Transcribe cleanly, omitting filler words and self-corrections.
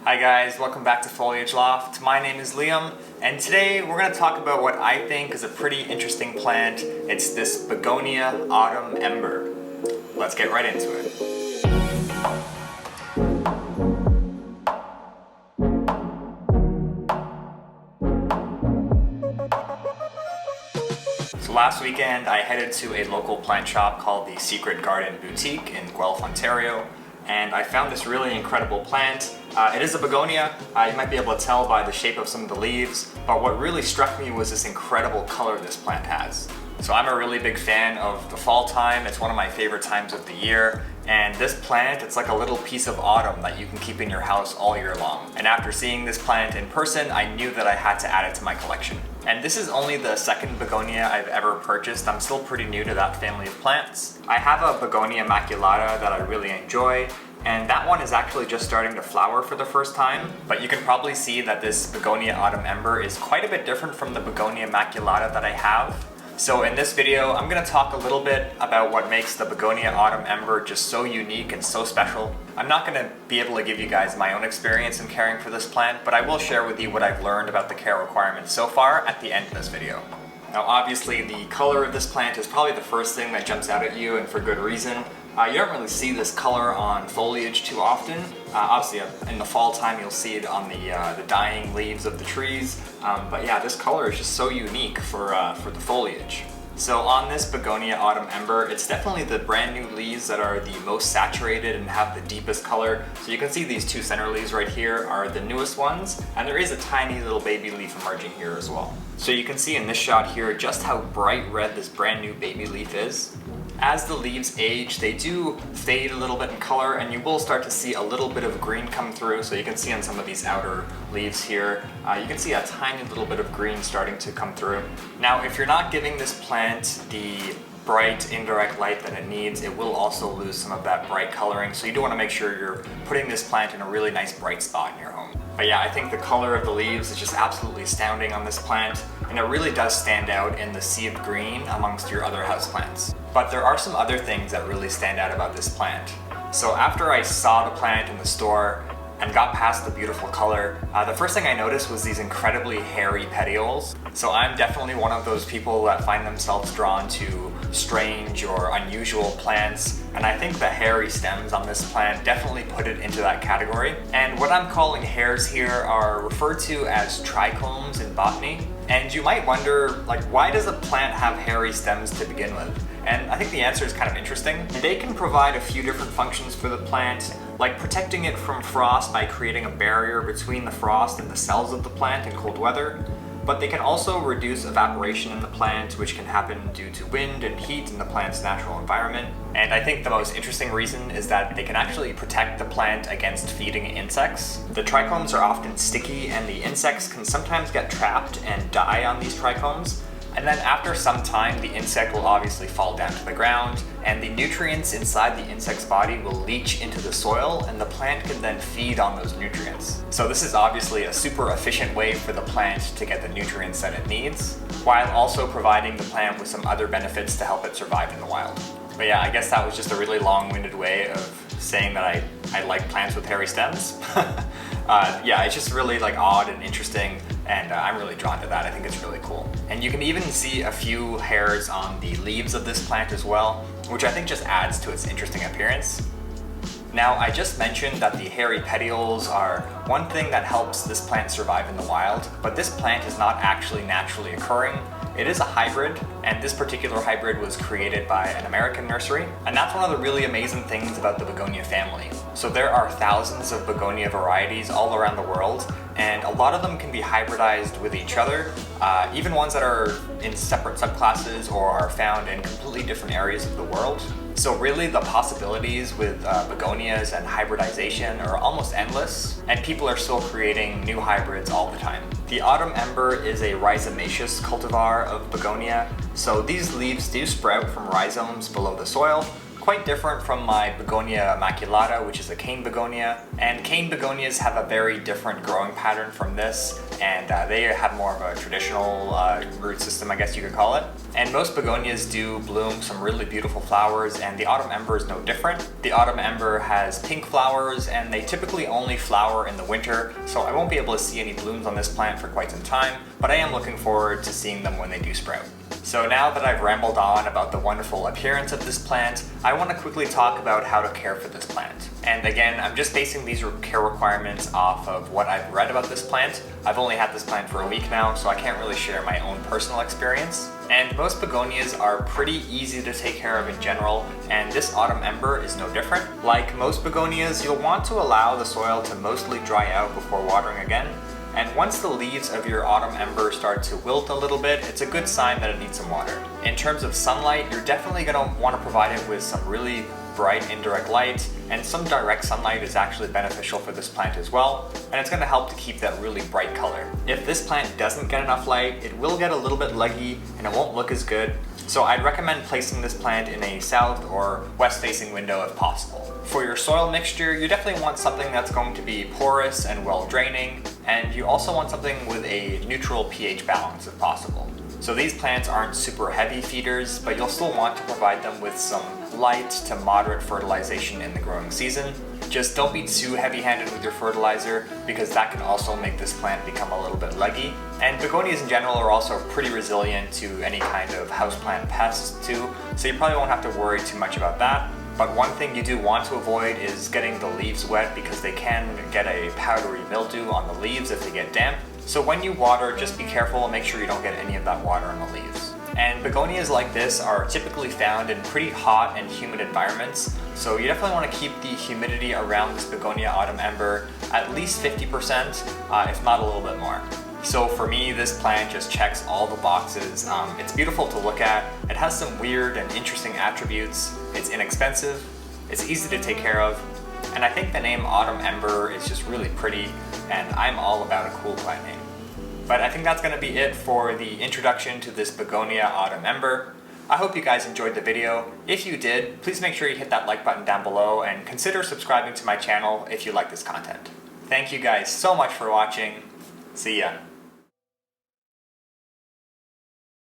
Hi guys, welcome back to Foliage Loft. My name is Liam, and today we're going to talk about what I think is a pretty interesting plant. It's this Begonia Autumn Ember. Let's get right into it. So last weekend I headed to a local plant shop called the Secret Garden Boutique in Guelph, Ontario, and I found this really incredible plant. It is a begonia. You might be able to tell by the shape of some of the leaves, but what really struck me was this incredible color this plant has. So I'm a really big fan of the fall time. It's one of my favorite times of the year, and this plant, it's like a little piece of autumn that you can keep in your house all year long. And after seeing this plant in person, I knew that I had to add it to my collection. And this is only the second begonia I've ever purchased. I'm still pretty new to that family of plants. I have a Begonia maculata that I really enjoy, and that one is actually just starting to flower for the first time. But you can probably see that this Begonia Autumn Ember is quite a bit different from the Begonia maculata that I have. So in this video, I'm going to talk a little bit about what makes the Begonia Autumn Ember just so unique and so special. I'm not going to be able to give you guys my own experience in caring for this plant, but I will share with you what I've learned about the care requirements so far at the end of this video. Now obviously the color of this plant is probably the first thing that jumps out at you, and for good reason. You don't really see this color on foliage too often. Obviously in the fall time you'll see it on the dying leaves of the trees, but yeah, this color is just so unique for the foliage. So on this Begonia Autumn Ember, it's definitely the brand new leaves that are the most saturated and have the deepest color. So you can see these two center leaves right here are the newest ones, and there is a tiny little baby leaf emerging here as well. So you can see in this shot here just how bright red this brand new baby leaf is. As the leaves age, they do fade a little bit in color, and you will start to see a little bit of green come through. So you can see on some of these outer leaves here, you can see a tiny little bit of green starting to come through. Now, if you're not giving this plant the bright indirect light that it needs, it will also lose some of that bright coloring. So you do want to make sure you're putting this plant in a really nice bright spot in your home. But yeah, I think the color of the leaves is just absolutely astounding on this plant, and it really does stand out in the sea of green amongst your other houseplants. But there are some other things that really stand out about this plant. So after I saw the plant in the store and got past the beautiful color, the first thing I noticed was these incredibly hairy petioles. So I'm definitely one of those people that find themselves drawn to strange or unusual plants, and I think the hairy stems on this plant definitely put it into that category. And what I'm calling hairs here are referred to as trichomes in botany. And you might wonder, like, why does a plant have hairy stems to begin with? And I think the answer is kind of interesting. They can provide a few different functions for the plant, like protecting it from frost by creating a barrier between the frost and the cells of the plant in cold weather. But they can also reduce evaporation in the plant, which can happen due to wind and heat in the plant's natural environment. And I think the most interesting reason is that they can actually protect the plant against feeding insects. The trichomes are often sticky, and the insects can sometimes get trapped and die on these trichomes. And then after some time, the insect will obviously fall down to the ground, and the nutrients inside the insect's body will leach into the soil, and the plant can then feed on those nutrients. So this is obviously a super efficient way for the plant to get the nutrients that it needs, while also providing the plant with some other benefits to help it survive in the wild. But yeah, I guess that was just a really long-winded way of saying that I like plants with hairy stems. Yeah, it's just really like odd and interesting, and I'm really drawn to that. I think it's really cool. And you can even see a few hairs on the leaves of this plant as well, which I think just adds to its interesting appearance. Now, I just mentioned that the hairy petioles are one thing that helps this plant survive in the wild, but this plant is not actually naturally occurring. It is a hybrid, and this particular hybrid was created by an American nursery, and that's one of the really amazing things about the begonia family. So there are thousands of begonia varieties all around the world, and a lot of them can be hybridized with each other, even ones that are in separate subclasses or are found in completely different areas of the world. So really the possibilities with begonias and hybridization are almost endless, and people are still creating new hybrids all the time. The Autumn Ember is a rhizomaceous cultivar of begonia, so these leaves do sprout from rhizomes below the soil, quite different from my Begonia maculata, which is a cane begonia. And cane begonias have a very different growing pattern from this, and they have more of a traditional root system, I guess you could call it. And most begonias do bloom some really beautiful flowers, and the Autumn Ember is no different. The Autumn Ember has pink flowers, and they typically only flower in the winter, so I won't be able to see any blooms on this plant for quite some time, but I am looking forward to seeing them when they do sprout. So now that I've rambled on about the wonderful appearance of this plant, I want to quickly talk about how to care for this plant. And again, I'm just basing these care requirements off of what I've read about this plant. I've only had this plant for a week now, so I can't really share my own personal experience. And most begonias are pretty easy to take care of in general, and this Autumn Ember is no different. Like most begonias, you'll want to allow the soil to mostly dry out before watering again. And once the leaves of your Autumn Ember start to wilt a little bit, it's a good sign that it needs some water. In terms of sunlight, you're definitely going to want to provide it with some really bright indirect light, and some direct sunlight is actually beneficial for this plant as well, and it's going to help to keep that really bright color. If this plant doesn't get enough light, it will get a little bit leggy and it won't look as good, so I'd recommend placing this plant in a south or west facing window if possible. For your soil mixture, you definitely want something that's going to be porous and well draining, and you also want something with a neutral pH balance if possible. So these plants aren't super heavy feeders, but you'll still want to provide them with some light to moderate fertilization in the growing season. Just don't be too heavy-handed with your fertilizer, because that can also make this plant become a little bit leggy. And begonias in general are also pretty resilient to any kind of houseplant pests too, so you probably won't have to worry too much about that. But one thing you do want to avoid is getting the leaves wet, because they can get a powdery mildew on the leaves if they get damp. So when you water, just be careful and make sure you don't get any of that water on the leaves. And begonias like this are typically found in pretty hot and humid environments, so you definitely want to keep the humidity around this Begonia Autumn Ember at least 50%, if not a little bit more. So for me, this plant just checks all the boxes. It's beautiful to look at, it has some weird and interesting attributes, it's inexpensive, it's easy to take care of, and I think the name Autumn Ember is just really pretty, and I'm all about a cool plant name. But I think that's going to be it for the introduction to this Begonia Autumn Ember. I hope you guys enjoyed the video. If you did, please make sure you hit that like button down below and consider subscribing to my channel if you like this content. Thank you guys so much for watching. See ya.